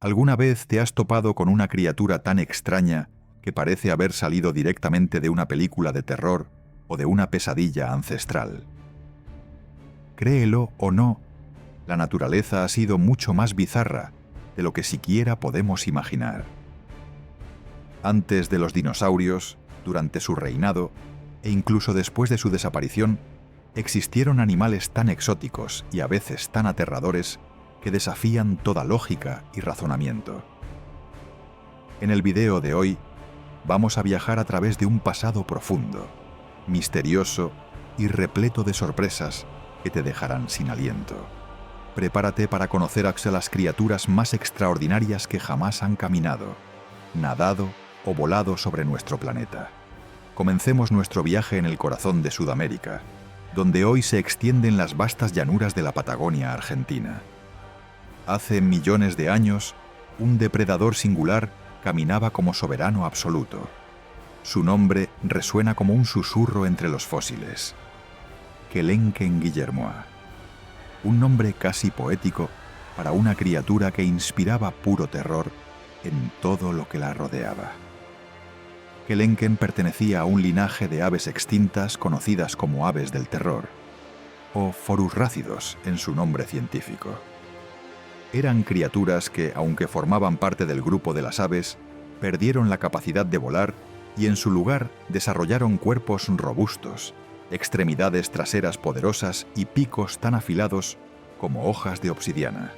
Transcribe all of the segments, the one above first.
¿Alguna vez te has topado con una criatura tan extraña que parece haber salido directamente de una película de terror o de una pesadilla ancestral? Créelo o no, la naturaleza ha sido mucho más bizarra de lo que siquiera podemos imaginar. Antes de los dinosaurios, durante su reinado e incluso después de su desaparición, existieron animales tan exóticos y a veces tan aterradores que desafían toda lógica y razonamiento. En el video de hoy, vamos a viajar a través de un pasado profundo, misterioso y repleto de sorpresas que te dejarán sin aliento. Prepárate para conocer a las criaturas más extraordinarias que jamás han caminado, nadado o volado sobre nuestro planeta. Comencemos nuestro viaje en el corazón de Sudamérica, donde hoy se extienden las vastas llanuras de la Patagonia argentina. Hace millones de años, un depredador singular caminaba como soberano absoluto. Su nombre resuena como un susurro entre los fósiles. Kelenken guillermoa. Un nombre casi poético para una criatura que inspiraba puro terror en todo lo que la rodeaba. Kelenken pertenecía a un linaje de aves extintas conocidas como aves del terror, o forusrácidos en su nombre científico. Eran criaturas que, aunque formaban parte del grupo de las aves, perdieron la capacidad de volar y en su lugar desarrollaron cuerpos robustos, extremidades traseras poderosas y picos tan afilados como hojas de obsidiana.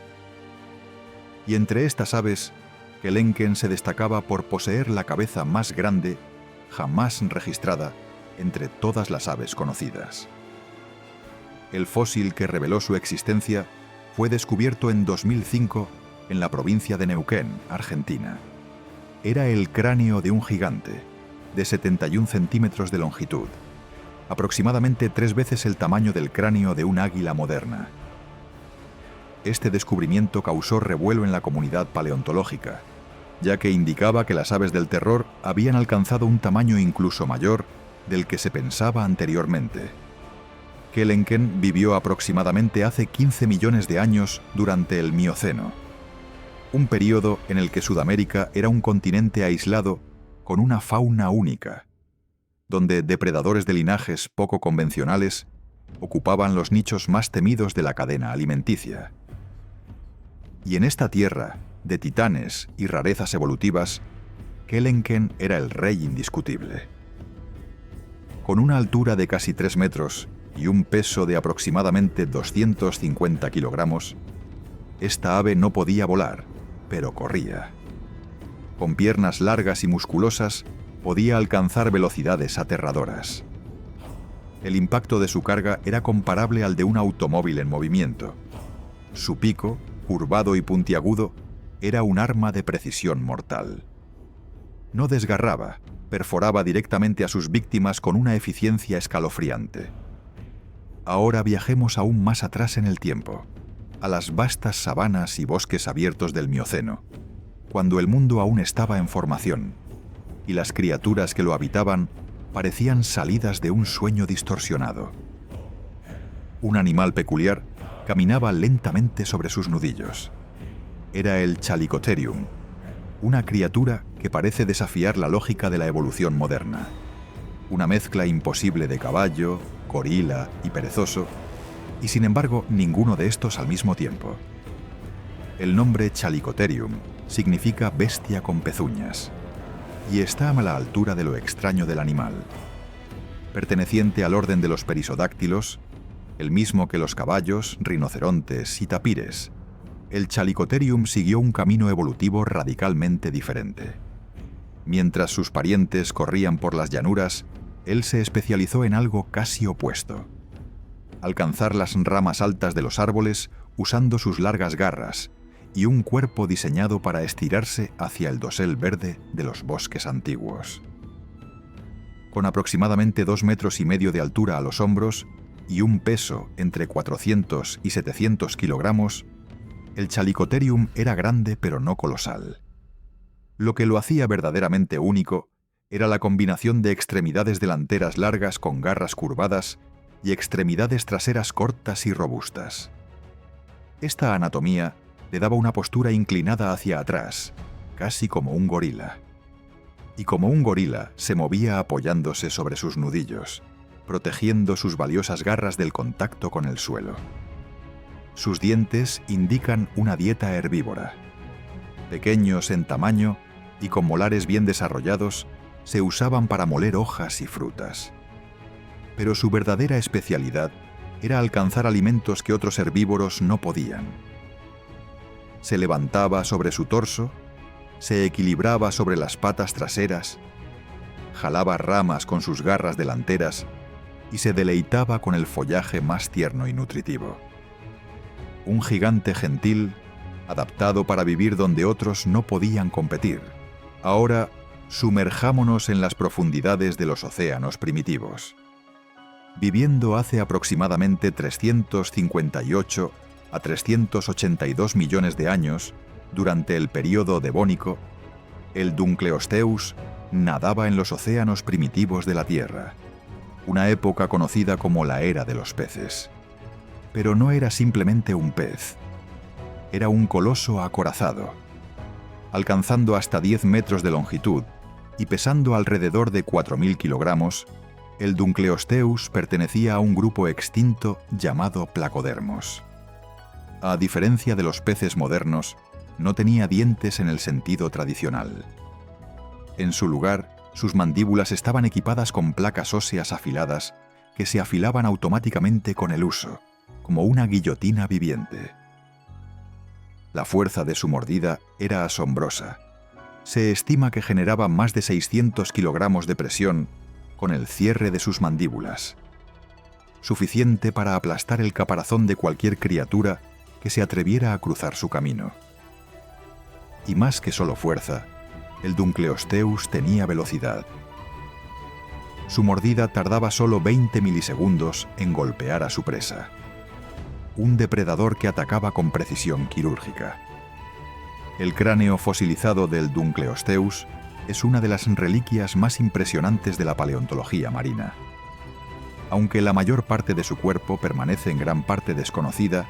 Y entre estas aves, Kelenken se destacaba por poseer la cabeza más grande jamás registrada entre todas las aves conocidas. El fósil que reveló su existencia fue descubierto en 2005 en la provincia de Neuquén, Argentina. Era el cráneo de un gigante, de 71 centímetros de longitud, aproximadamente 3 veces el tamaño del cráneo de un águila moderna. Este descubrimiento causó revuelo en la comunidad paleontológica, ya que indicaba que las aves del terror habían alcanzado un tamaño incluso mayor del que se pensaba anteriormente. Kelenken vivió aproximadamente hace 15 millones de años durante el Mioceno, un período en el que Sudamérica era un continente aislado con una fauna única, donde depredadores de linajes poco convencionales ocupaban los nichos más temidos de la cadena alimenticia. Y en esta tierra, de titanes y rarezas evolutivas, Kelenken era el rey indiscutible. Con una altura de casi 3 metros y un peso de aproximadamente 250 kilogramos, esta ave no podía volar, pero corría. Con piernas largas y musculosas, podía alcanzar velocidades aterradoras. El impacto de su carga era comparable al de un automóvil en movimiento. Su pico, curvado y puntiagudo, era un arma de precisión mortal. No desgarraba, perforaba directamente a sus víctimas con una eficiencia escalofriante. Ahora viajemos aún más atrás en el tiempo, a las vastas sabanas y bosques abiertos del Mioceno, cuando el mundo aún estaba en formación, y las criaturas que lo habitaban parecían salidas de un sueño distorsionado. Un animal peculiar caminaba lentamente sobre sus nudillos. Era el Chalicotherium, una criatura que parece desafiar la lógica de la evolución moderna. Una mezcla imposible de caballo, gorila y perezoso, y sin embargo ninguno de estos al mismo tiempo. El nombre Chalicotherium significa bestia con pezuñas, y está a la altura de lo extraño del animal. Perteneciente al orden de los perisodáctilos, el mismo que los caballos, rinocerontes y tapires, el Chalicotherium siguió un camino evolutivo radicalmente diferente. Mientras sus parientes corrían por las llanuras, él se especializó en algo casi opuesto: alcanzar las ramas altas de los árboles usando sus largas garras y un cuerpo diseñado para estirarse hacia el dosel verde de los bosques antiguos. Con aproximadamente 2,5 metros de altura a los hombros y un peso entre 400 y 700 kilogramos, el Chalicotherium era grande pero no colosal. Lo que lo hacía verdaderamente único era la combinación de extremidades delanteras largas con garras curvadas y extremidades traseras cortas y robustas. Esta anatomía le daba una postura inclinada hacia atrás, casi como un gorila. Y como un gorila se movía apoyándose sobre sus nudillos, protegiendo sus valiosas garras del contacto con el suelo. Sus dientes indican una dieta herbívora. Pequeños en tamaño y con molares bien desarrollados, se usaban para moler hojas y frutas. Pero su verdadera especialidad era alcanzar alimentos que otros herbívoros no podían. Se levantaba sobre su torso, se equilibraba sobre las patas traseras, jalaba ramas con sus garras delanteras y se deleitaba con el follaje más tierno y nutritivo. Un gigante gentil, adaptado para vivir donde otros no podían competir. Ahora, sumerjámonos en las profundidades de los océanos primitivos. Viviendo hace aproximadamente 358 a 382 millones de años, durante el período devónico, el Dunkleosteus nadaba en los océanos primitivos de la Tierra, una época conocida como la Era de los Peces. Pero no era simplemente un pez, era un coloso acorazado, alcanzando hasta 10 metros de longitud y pesando alrededor de 4.000 kilogramos. El Dunkleosteus pertenecía a un grupo extinto llamado Placodermos. A diferencia de los peces modernos, no tenía dientes en el sentido tradicional. En su lugar, sus mandíbulas estaban equipadas con placas óseas afiladas que se afilaban automáticamente con el uso, como una guillotina viviente. La fuerza de su mordida era asombrosa. Se estima que generaba más de 600 kilogramos de presión con el cierre de sus mandíbulas, suficiente para aplastar el caparazón de cualquier criatura que se atreviera a cruzar su camino. Y más que solo fuerza, el Dunkleosteus tenía velocidad. Su mordida tardaba solo 20 milisegundos en golpear a su presa. Un depredador que atacaba con precisión quirúrgica. El cráneo fosilizado del Dunkleosteus es una de las reliquias más impresionantes de la paleontología marina. Aunque la mayor parte de su cuerpo permanece en gran parte desconocida,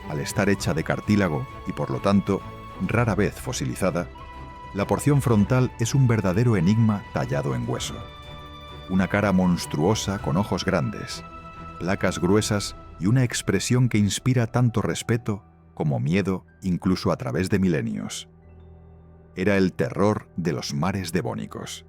al estar hecha de cartílago y por lo tanto rara vez fosilizada, la porción frontal es un verdadero enigma tallado en hueso. Una cara monstruosa con ojos grandes, placas gruesas y una expresión que inspira tanto respeto como miedo incluso a través de milenios. Era el terror de los mares devónicos.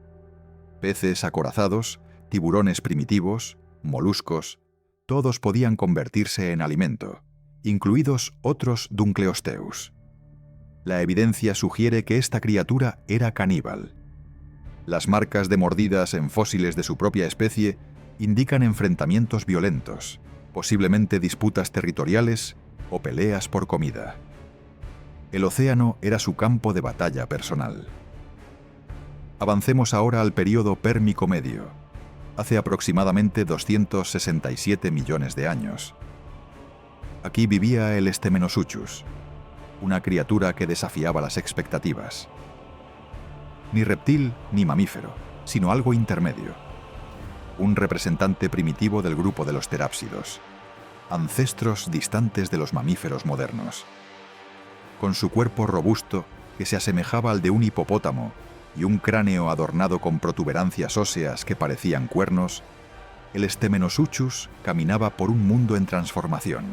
Peces acorazados, tiburones primitivos, moluscos, todos podían convertirse en alimento, incluidos otros Dunkleosteus. La evidencia sugiere que esta criatura era caníbal. Las marcas de mordidas en fósiles de su propia especie indican enfrentamientos violentos, posiblemente disputas territoriales o peleas por comida. El océano era su campo de batalla personal. Avancemos ahora al período Pérmico medio, hace aproximadamente 267 millones de años. Aquí vivía el Stemenosuchus, una criatura que desafiaba las expectativas. Ni reptil ni mamífero, sino algo intermedio. Un representante primitivo del grupo de los terápsidos, ancestros distantes de los mamíferos modernos. Con su cuerpo robusto, que se asemejaba al de un hipopótamo, y un cráneo adornado con protuberancias óseas que parecían cuernos, el Stemenosuchus caminaba por un mundo en transformación.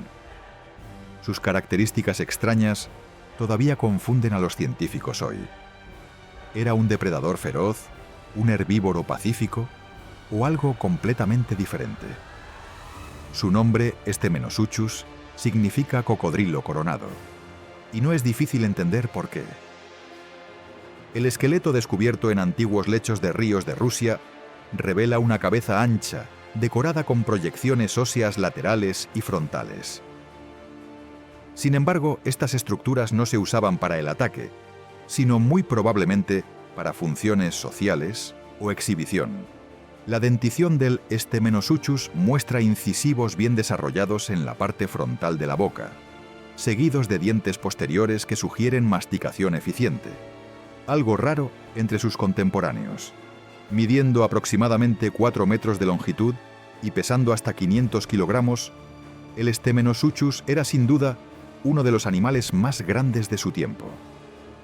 Sus características extrañas todavía confunden a los científicos hoy. ¿Era un depredador feroz, un herbívoro pacífico o algo completamente diferente? Su nombre, Stemenosuchus, significa cocodrilo coronado, y no es difícil entender por qué. El esqueleto descubierto en antiguos lechos de ríos de Rusia revela una cabeza ancha, decorada con proyecciones óseas laterales y frontales. Sin embargo, estas estructuras no se usaban para el ataque, sino muy probablemente para funciones sociales o exhibición. La dentición del Stemenosuchus muestra incisivos bien desarrollados en la parte frontal de la boca, seguidos de dientes posteriores que sugieren masticación eficiente, algo raro entre sus contemporáneos. Midiendo aproximadamente 4 metros de longitud y pesando hasta 500 kilogramos, el Stemenosuchus era sin duda uno de los animales más grandes de su tiempo.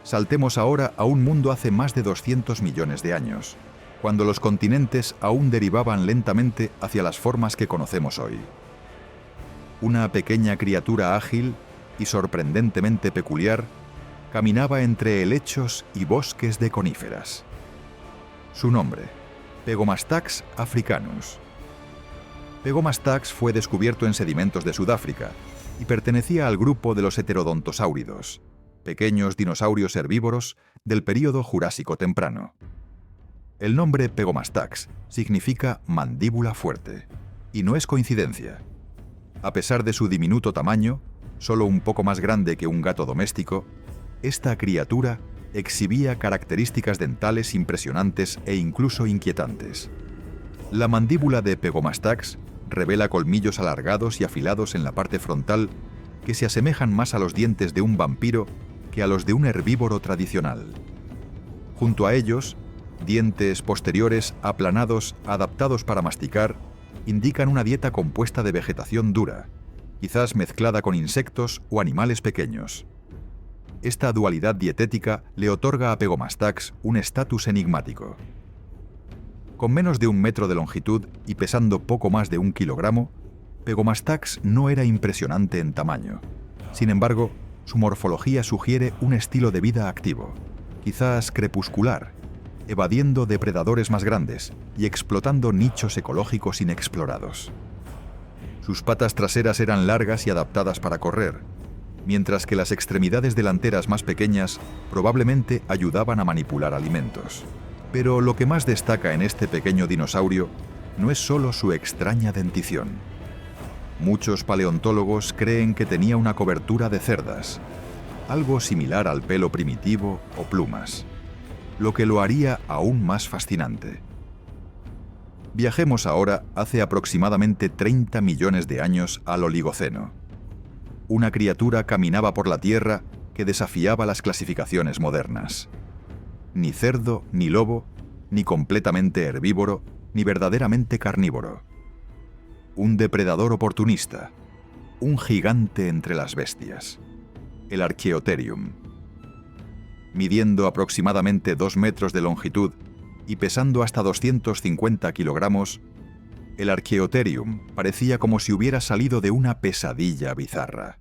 Saltemos ahora a un mundo hace más de 200 millones de años, cuando los continentes aún derivaban lentamente hacia las formas que conocemos hoy. Una pequeña criatura ágil y sorprendentemente peculiar caminaba entre helechos y bosques de coníferas. Su nombre, Pegomastax africanus. Pegomastax fue descubierto en sedimentos de Sudáfrica y pertenecía al grupo de los heterodontosáuridos, pequeños dinosaurios herbívoros del período Jurásico temprano. El nombre Pegomastax significa mandíbula fuerte, y no es coincidencia. A pesar de su diminuto tamaño, solo un poco más grande que un gato doméstico, esta criatura exhibía características dentales impresionantes e incluso inquietantes. La mandíbula de Pegomastax revela colmillos alargados y afilados en la parte frontal que se asemejan más a los dientes de un vampiro que a los de un herbívoro tradicional. Junto a ellos, dientes posteriores aplanados adaptados para masticar indican una dieta compuesta de vegetación dura, quizás mezclada con insectos o animales pequeños. Esta dualidad dietética le otorga a Pegomastax un estatus enigmático. Con menos de 1 metro de longitud y pesando poco más de 1 kilogramo, Pegomastax no era impresionante en tamaño. Sin embargo, su morfología sugiere un estilo de vida activo, quizás crepuscular, evadiendo depredadores más grandes y explotando nichos ecológicos inexplorados. Sus patas traseras eran largas y adaptadas para correr, mientras que las extremidades delanteras más pequeñas probablemente ayudaban a manipular alimentos. Pero lo que más destaca en este pequeño dinosaurio no es solo su extraña dentición. Muchos paleontólogos creen que tenía una cobertura de cerdas, algo similar al pelo primitivo o plumas, lo que lo haría aún más fascinante. Viajemos ahora hace aproximadamente 30 millones de años al Oligoceno. Una criatura caminaba por la Tierra que desafiaba las clasificaciones modernas. Ni cerdo, ni lobo, ni completamente herbívoro, ni verdaderamente carnívoro. Un depredador oportunista, un gigante entre las bestias, el Archaeotherium. Midiendo aproximadamente 2 metros de longitud y pesando hasta 250 kilogramos, el Archaeotherium parecía como si hubiera salido de una pesadilla bizarra.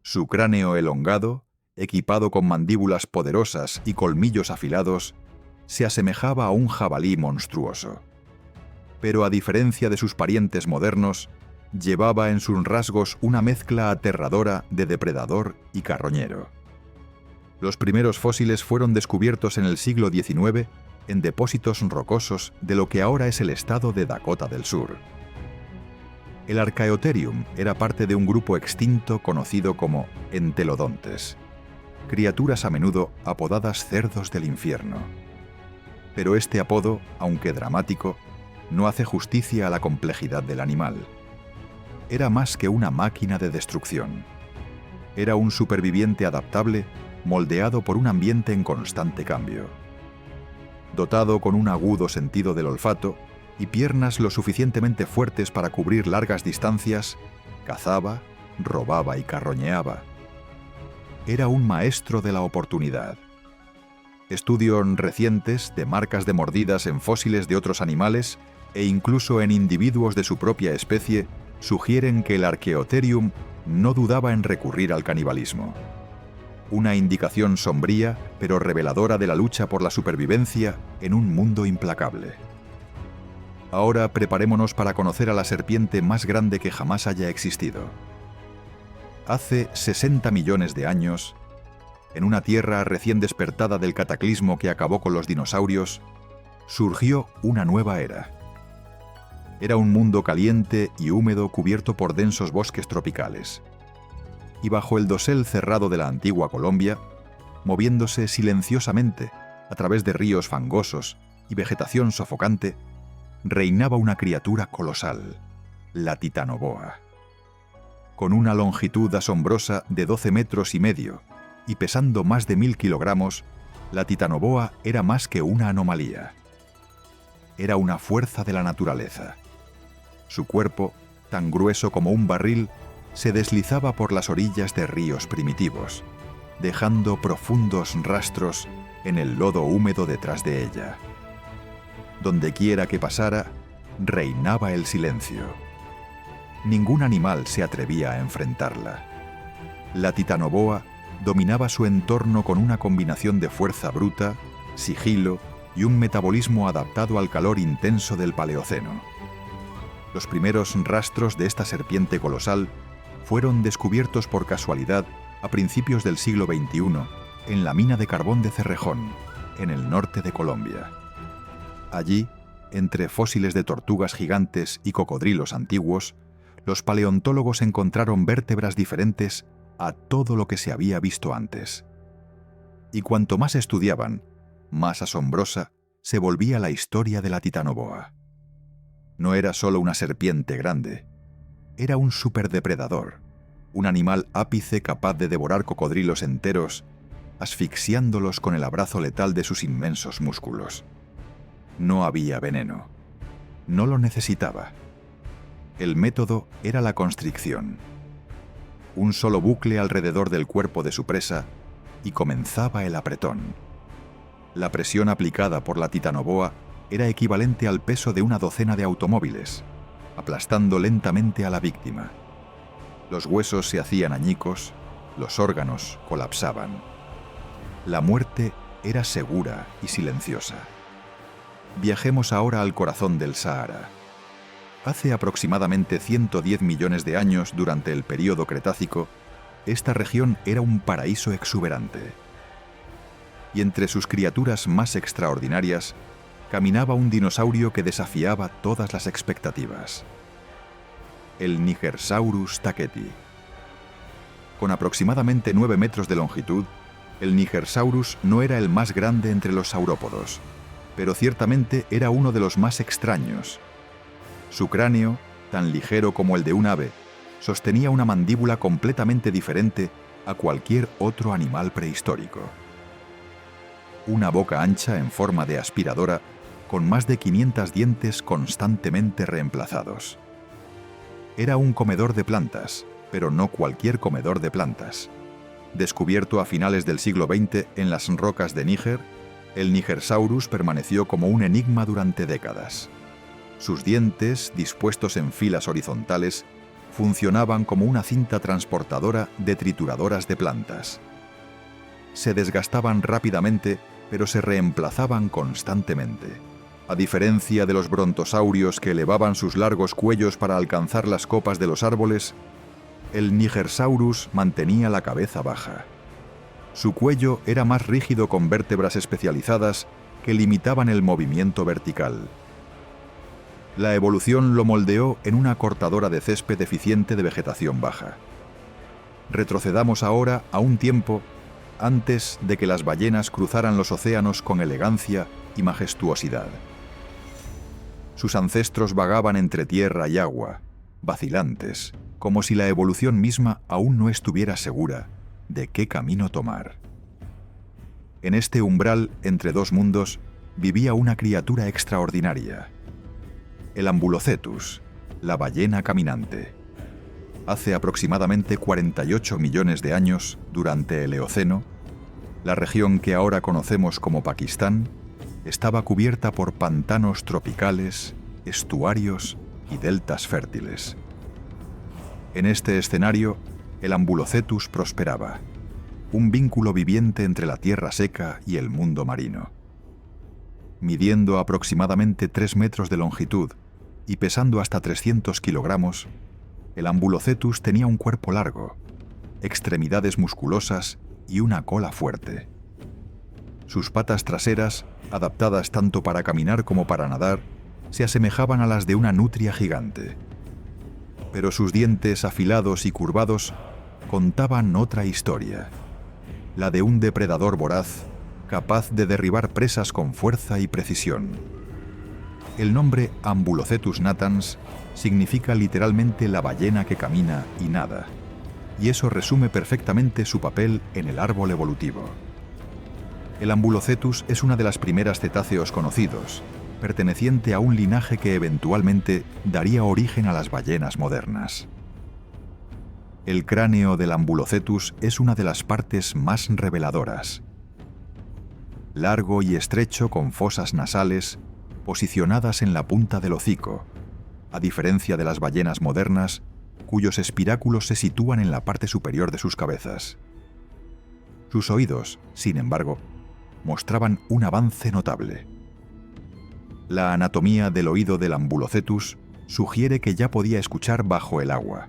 Su cráneo elongado, equipado con mandíbulas poderosas y colmillos afilados, se asemejaba a un jabalí monstruoso. Pero a diferencia de sus parientes modernos, llevaba en sus rasgos una mezcla aterradora de depredador y carroñero. Los primeros fósiles fueron descubiertos en el siglo XIX en depósitos rocosos de lo que ahora es el estado de Dakota del Sur. El Archaeotherium era parte de un grupo extinto conocido como entelodontes, criaturas a menudo apodadas cerdos del infierno. Pero este apodo, aunque dramático, no hace justicia a la complejidad del animal. Era más que una máquina de destrucción. Era un superviviente adaptable, moldeado por un ambiente en constante cambio. Dotado con un agudo sentido del olfato y piernas lo suficientemente fuertes para cubrir largas distancias, cazaba, robaba y carroñeaba. Era un maestro de la oportunidad. Estudios recientes de marcas de mordidas en fósiles de otros animales e incluso en individuos de su propia especie sugieren que el Archaeotherium no dudaba en recurrir al canibalismo. Una indicación sombría pero reveladora de la lucha por la supervivencia en un mundo implacable. Ahora preparémonos para conocer a la serpiente más grande que jamás haya existido. Hace 60 millones de años, en una tierra recién despertada del cataclismo que acabó con los dinosaurios, surgió una nueva era. Era un mundo caliente y húmedo cubierto por densos bosques tropicales. Y bajo el dosel cerrado de la antigua Colombia, moviéndose silenciosamente a través de ríos fangosos y vegetación sofocante, reinaba una criatura colosal, la titanoboa. Con una longitud asombrosa de 12 metros y medio y pesando más de 1000 kilogramos, la titanoboa era más que una anomalía. Era una fuerza de la naturaleza. Su cuerpo, tan grueso como un barril, se deslizaba por las orillas de ríos primitivos, dejando profundos rastros en el lodo húmedo detrás de ella. Dondequiera que pasara, reinaba el silencio. Ningún animal se atrevía a enfrentarla. La titanoboa dominaba su entorno con una combinación de fuerza bruta, sigilo y un metabolismo adaptado al calor intenso del Paleoceno. Los primeros rastros de esta serpiente colosal fueron descubiertos por casualidad a principios del siglo XXI en la mina de carbón de Cerrejón, en el norte de Colombia. Allí, entre fósiles de tortugas gigantes y cocodrilos antiguos, los paleontólogos encontraron vértebras diferentes a todo lo que se había visto antes. Y cuanto más estudiaban, más asombrosa se volvía la historia de la titanoboa. No era solo una serpiente grande, era un superdepredador, un animal ápice capaz de devorar cocodrilos enteros, asfixiándolos con el abrazo letal de sus inmensos músculos. No había veneno. No lo necesitaba. El método era la constricción. Un solo bucle alrededor del cuerpo de su presa y comenzaba el apretón. La presión aplicada por la titanoboa era equivalente al peso de una docena de automóviles, aplastando lentamente a la víctima. Los huesos se hacían añicos, los órganos colapsaban. La muerte era segura y silenciosa. Viajemos ahora al corazón del Sahara. Hace aproximadamente 110 millones de años, durante el período Cretácico, esta región era un paraíso exuberante. Y entre sus criaturas más extraordinarias, caminaba un dinosaurio que desafiaba todas las expectativas. El Nigersaurus taketi. Con aproximadamente 9 metros de longitud, el Nigersaurus no era el más grande entre los saurópodos, pero ciertamente era uno de los más extraños. Su cráneo, tan ligero como el de un ave, sostenía una mandíbula completamente diferente a cualquier otro animal prehistórico. Una boca ancha en forma de aspiradora, con más de 500 dientes constantemente reemplazados. Era un comedor de plantas, pero no cualquier comedor de plantas. Descubierto a finales del siglo XX en las rocas de Níger, el Nigersaurus permaneció como un enigma durante décadas. Sus dientes, dispuestos en filas horizontales, funcionaban como una cinta transportadora de trituradoras de plantas. Se desgastaban rápidamente, pero se reemplazaban constantemente. A diferencia de los brontosaurios que elevaban sus largos cuellos para alcanzar las copas de los árboles, el Nigersaurus mantenía la cabeza baja. Su cuello era más rígido, con vértebras especializadas que limitaban el movimiento vertical. La evolución lo moldeó en una cortadora de césped eficiente de vegetación baja. Retrocedamos ahora a un tiempo antes de que las ballenas cruzaran los océanos con elegancia y majestuosidad. Sus ancestros vagaban entre tierra y agua, vacilantes, como si la evolución misma aún no estuviera segura de qué camino tomar. En este umbral entre dos mundos vivía una criatura extraordinaria, el Ambulocetus, la ballena caminante. Hace aproximadamente 48 millones de años, durante el Eoceno, la región que ahora conocemos como Pakistán estaba cubierta por pantanos tropicales, estuarios y deltas fértiles. En este escenario, el Ambulocetus prosperaba, un vínculo viviente entre la tierra seca y el mundo marino. Midiendo aproximadamente 3 metros de longitud y pesando hasta 300 kilogramos, el Ambulocetus tenía un cuerpo largo, extremidades musculosas y una cola fuerte. Sus patas traseras, adaptadas tanto para caminar como para nadar, se asemejaban a las de una nutria gigante. Pero sus dientes afilados y curvados contaban otra historia, la de un depredador voraz, capaz de derribar presas con fuerza y precisión. El nombre Ambulocetus natans significa literalmente la ballena que camina y nada, y eso resume perfectamente su papel en el árbol evolutivo. El Ambulocetus es una de las primeras cetáceos conocidos, perteneciente a un linaje que eventualmente daría origen a las ballenas modernas. El cráneo del Ambulocetus es una de las partes más reveladoras. Largo y estrecho con fosas nasales posicionadas en la punta del hocico, a diferencia de las ballenas modernas, cuyos espiráculos se sitúan en la parte superior de sus cabezas. Sus oídos, sin embargo, mostraban un avance notable. La anatomía del oído del Ambulocetus sugiere que ya podía escuchar bajo el agua,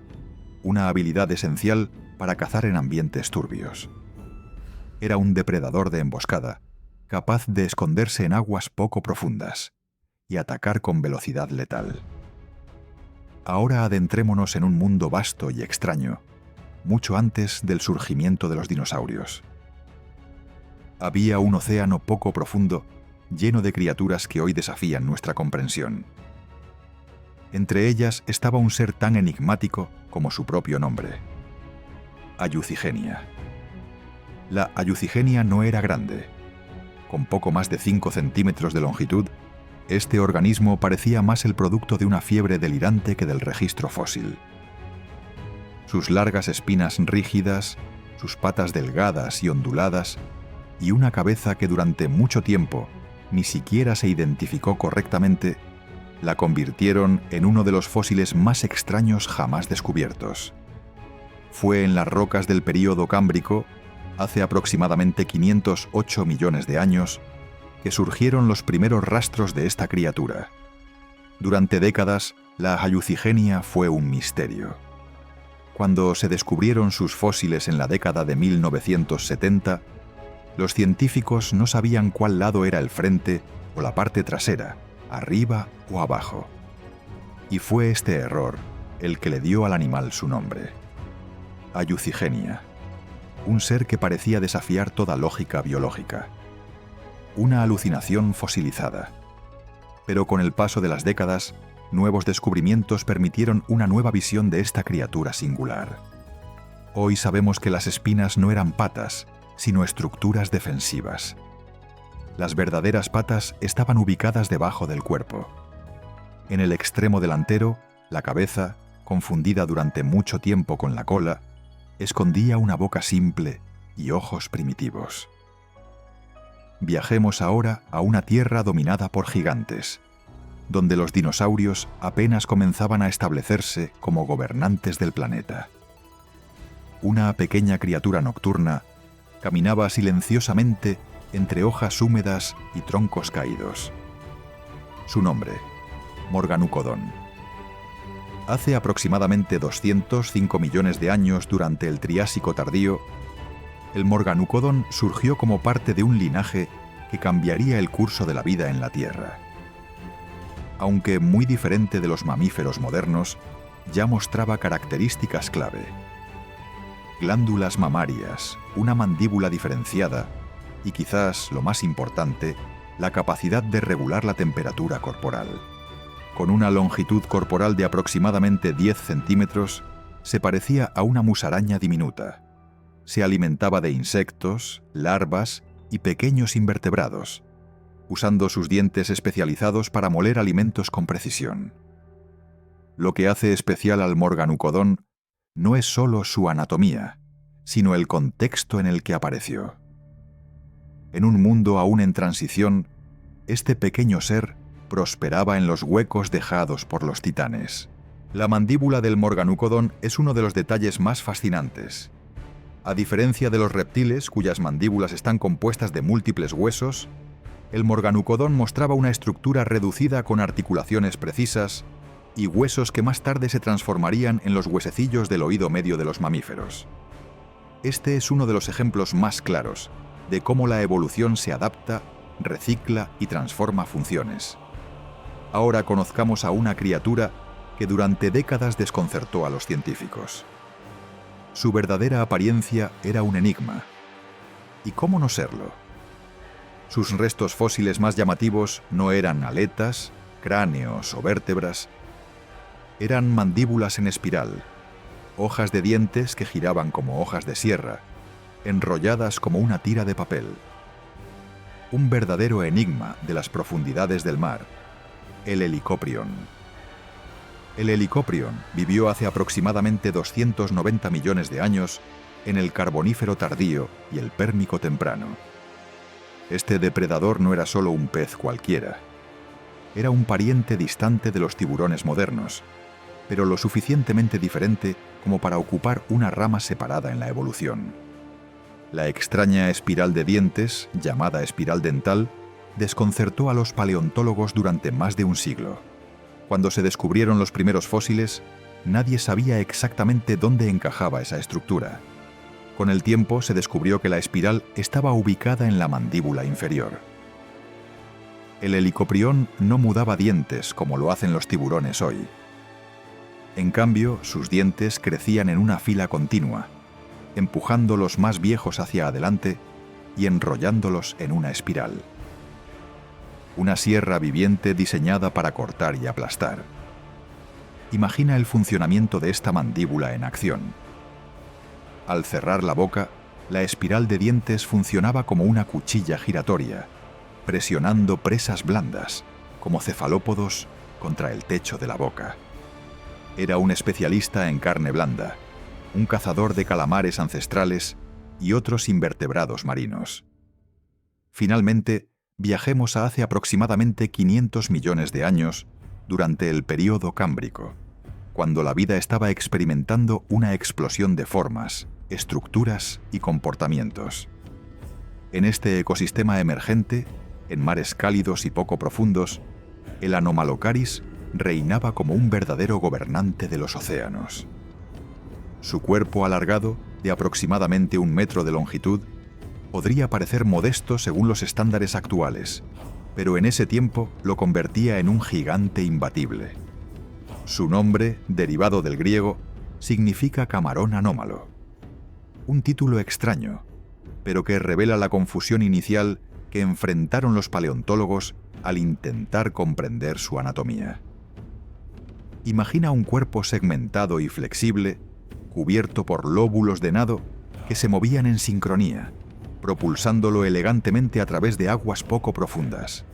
una habilidad esencial para cazar en ambientes turbios. Era un depredador de emboscada, capaz de esconderse en aguas poco profundas y atacar con velocidad letal. Ahora adentrémonos en un mundo vasto y extraño, mucho antes del surgimiento de los dinosaurios. Había un océano poco profundo, lleno de criaturas que hoy desafían nuestra comprensión. Entre ellas estaba un ser tan enigmático como su propio nombre: Ayucigenia. La Ayucigenia no era grande. Con poco más de 5 centímetros de longitud, este organismo parecía más el producto de una fiebre delirante que del registro fósil. Sus largas espinas rígidas, sus patas delgadas y onduladas, y una cabeza que durante mucho tiempo ni siquiera se identificó correctamente, la convirtieron en uno de los fósiles más extraños jamás descubiertos. Fue en las rocas del período Cámbrico, hace aproximadamente 508 millones de años, que surgieron los primeros rastros de esta criatura. Durante décadas, la Ayucigenia fue un misterio. Cuando se descubrieron sus fósiles en la década de 1970, los científicos no sabían cuál lado era el frente o la parte trasera, arriba o abajo. Y fue este error el que le dio al animal su nombre: Ayucigenia, un ser que parecía desafiar toda lógica biológica. Una alucinación fosilizada. Pero con el paso de las décadas, nuevos descubrimientos permitieron una nueva visión de esta criatura singular. Hoy sabemos que las espinas no eran patas, sino estructuras defensivas. Las verdaderas patas estaban ubicadas debajo del cuerpo. En el extremo delantero, la cabeza, confundida durante mucho tiempo con la cola, escondía una boca simple y ojos primitivos. Viajemos ahora a una tierra dominada por gigantes, donde los dinosaurios apenas comenzaban a establecerse como gobernantes del planeta. Una pequeña criatura nocturna caminaba silenciosamente entre hojas húmedas y troncos caídos. Su nombre: Morganucodon. Hace aproximadamente 205 millones de años, durante el Triásico tardío, el Morganucodon surgió como parte de un linaje que cambiaría el curso de la vida en la Tierra. Aunque muy diferente de los mamíferos modernos, ya mostraba características clave: glándulas mamarias, una mandíbula diferenciada y, quizás lo más importante, la capacidad de regular la temperatura corporal. Con una longitud corporal de aproximadamente 10 centímetros, se parecía a una musaraña diminuta. Se alimentaba de insectos, larvas y pequeños invertebrados, usando sus dientes especializados para moler alimentos con precisión. Lo que hace especial al Morganucodon no es solo su anatomía, sino el contexto en el que apareció. En un mundo aún en transición, este pequeño ser prosperaba en los huecos dejados por los titanes. La mandíbula del Morganucodon es uno de los detalles más fascinantes. A diferencia de los reptiles, cuyas mandíbulas están compuestas de múltiples huesos, el Morganucodon mostraba una estructura reducida con articulaciones precisas y huesos que más tarde se transformarían en los huesecillos del oído medio de los mamíferos. Este es uno de los ejemplos más claros de cómo la evolución se adapta, recicla y transforma funciones. Ahora conozcamos a una criatura que durante décadas desconcertó a los científicos. Su verdadera apariencia era un enigma. ¿Y cómo no serlo? Sus restos fósiles más llamativos no eran aletas, cráneos o vértebras. Eran mandíbulas en espiral, hojas de dientes que giraban como hojas de sierra, enrolladas como una tira de papel. Un verdadero enigma de las profundidades del mar, el Helicoprion. El Helicoprion vivió hace aproximadamente 290 millones de años en el Carbonífero tardío y el Pérmico temprano. Este depredador no era solo un pez cualquiera. Era un pariente distante de los tiburones modernos, pero lo suficientemente diferente como para ocupar una rama separada en la evolución. La extraña espiral de dientes, llamada espiral dental, desconcertó a los paleontólogos durante más de un siglo. Cuando se descubrieron los primeros fósiles, nadie sabía exactamente dónde encajaba esa estructura. Con el tiempo se descubrió que la espiral estaba ubicada en la mandíbula inferior. El Helicoprion no mudaba dientes como lo hacen los tiburones hoy. En cambio, sus dientes crecían en una fila continua, empujando los más viejos hacia adelante y enrollándolos en una espiral. Una sierra viviente diseñada para cortar y aplastar. Imagina el funcionamiento de esta mandíbula en acción. Al cerrar la boca, la espiral de dientes funcionaba como una cuchilla giratoria, presionando presas blandas, como cefalópodos, contra el techo de la boca. Era un especialista en carne blanda, un cazador de calamares ancestrales y otros invertebrados marinos. Finalmente, viajemos a hace aproximadamente 500 millones de años, durante el período Cámbrico, cuando la vida estaba experimentando una explosión de formas, estructuras y comportamientos. En este ecosistema emergente, en mares cálidos y poco profundos, el Anomalocaris reinaba como un verdadero gobernante de los océanos. Su cuerpo alargado, de aproximadamente 1 metro de longitud, podría parecer modesto según los estándares actuales, pero en ese tiempo lo convertía en un gigante imbatible. Su nombre, derivado del griego, significa camarón anómalo. Un título extraño, pero que revela la confusión inicial que enfrentaron los paleontólogos al intentar comprender su anatomía. Imagina un cuerpo segmentado y flexible, cubierto por lóbulos de nado que se movían en sincronía, propulsándolo elegantemente a través de aguas poco profundas.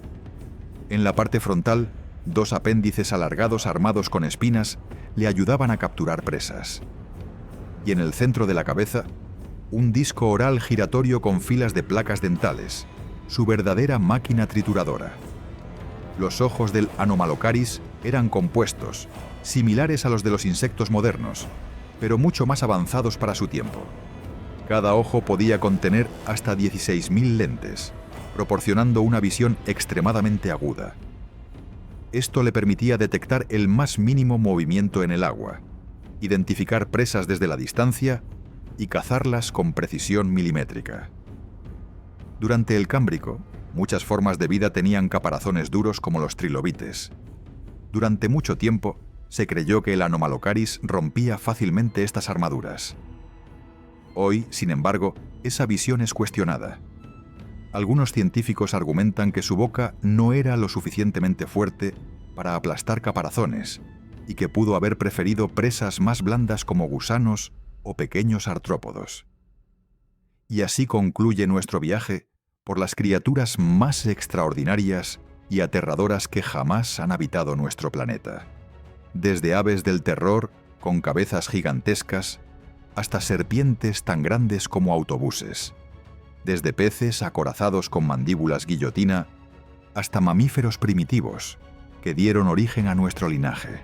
En la parte frontal, 2 apéndices alargados armados con espinas le ayudaban a capturar presas. Y en el centro de la cabeza, un disco oral giratorio con filas de placas dentales, su verdadera máquina trituradora. Los ojos del Anomalocaris eran compuestos, similares a los de los insectos modernos, pero mucho más avanzados para su tiempo. Cada ojo podía contener hasta 16.000 lentes, proporcionando una visión extremadamente aguda. Esto le permitía detectar el más mínimo movimiento en el agua, identificar presas desde la distancia y cazarlas con precisión milimétrica. Durante el Cámbrico, muchas formas de vida tenían caparazones duros como los trilobites. Durante mucho tiempo, se creyó que el Anomalocaris rompía fácilmente estas armaduras. Hoy, sin embargo, esa visión es cuestionada. Algunos científicos argumentan que su boca no era lo suficientemente fuerte para aplastar caparazones y que pudo haber preferido presas más blandas como gusanos o pequeños artrópodos. Y así concluye nuestro viaje por las criaturas más extraordinarias y aterradoras que jamás han habitado nuestro planeta. Desde aves del terror con cabezas gigantescas hasta serpientes tan grandes como autobuses. Desde peces acorazados con mandíbulas guillotina hasta mamíferos primitivos que dieron origen a nuestro linaje.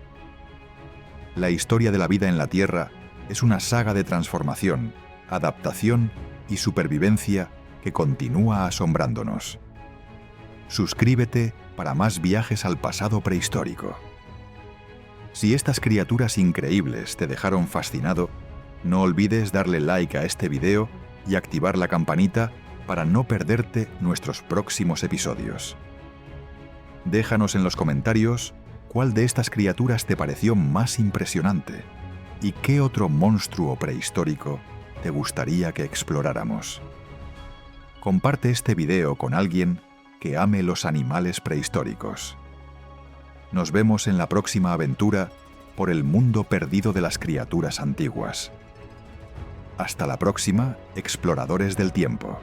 La historia de la vida en la Tierra es una saga de transformación, adaptación y supervivencia que continúa asombrándonos. Suscríbete para más viajes al pasado prehistórico. Si estas criaturas increíbles te dejaron fascinado, no olvides darle like a este video y activar la campanita para no perderte nuestros próximos episodios. Déjanos en los comentarios cuál de estas criaturas te pareció más impresionante y qué otro monstruo prehistórico te gustaría que exploráramos. Comparte este video con alguien que ame los animales prehistóricos. Nos vemos en la próxima aventura por el mundo perdido de las criaturas antiguas. Hasta la próxima, exploradores del tiempo.